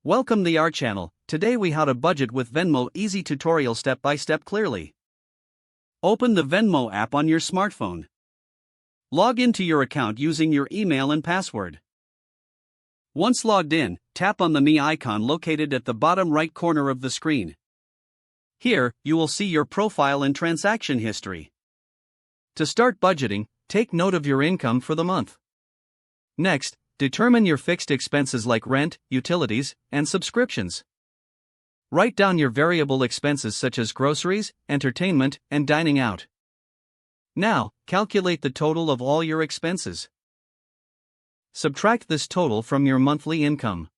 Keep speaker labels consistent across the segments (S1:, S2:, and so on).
S1: Welcome to our channel. Today we how to budget with Venmo easy tutorial step by step clearly. Open the Venmo app on your smartphone. Log into your account using your email and password. Once logged in, tap on the Me icon located at the bottom right corner of the screen. Here, you will see your profile and transaction history. To start budgeting, take note of your income for the month. Next, determine your fixed expenses like rent, utilities, and subscriptions. Write down your variable expenses such as groceries, entertainment, and dining out. Now, calculate the total of all your expenses. Subtract this total from your monthly income.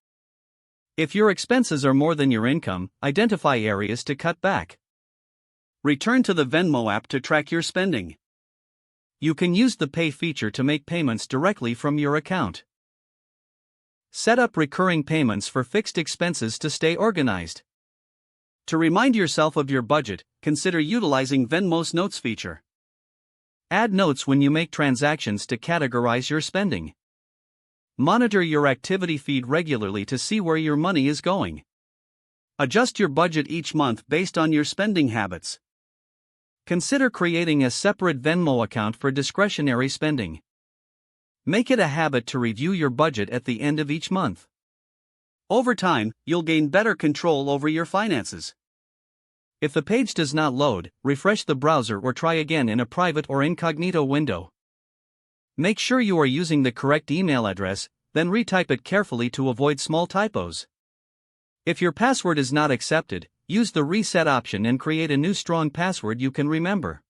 S1: If your expenses are more than your income, identify areas to cut back. Return to the Venmo app to track your spending. You can use the Pay feature to make payments directly from your account. Set up recurring payments for fixed expenses to stay organized. To remind yourself of your budget, consider utilizing Venmo's Notes feature. Add notes when you make transactions to categorize your spending. Monitor your activity feed regularly to see where your money is going. Adjust your budget each month based on your spending habits. Consider creating a separate Venmo account for discretionary spending. Make it a habit to review your budget at the end of each month. Over time, you'll gain better control over your finances. If the page does not load, refresh the browser or try again in a private or incognito window. Make sure you are using the correct email address, then retype it carefully to avoid small typos. If your password is not accepted, use the reset option and create a new strong password you can remember.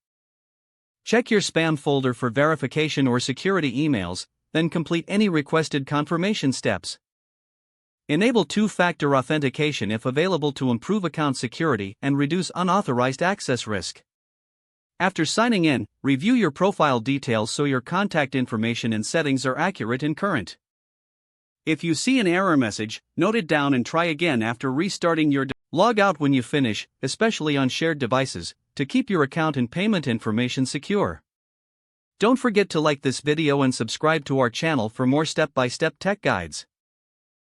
S1: Check your spam folder for verification or security emails, then complete any requested confirmation steps. Enable two-factor authentication if available to improve account security and reduce unauthorized access risk. After signing in, review your profile details so your contact information and settings are accurate and current. If you see an error message, note it down and try again after restarting your device. Log out when you finish, especially on shared devices, to keep your account and payment information secure. Don't forget to like this video and subscribe to our channel for more step-by-step tech guides.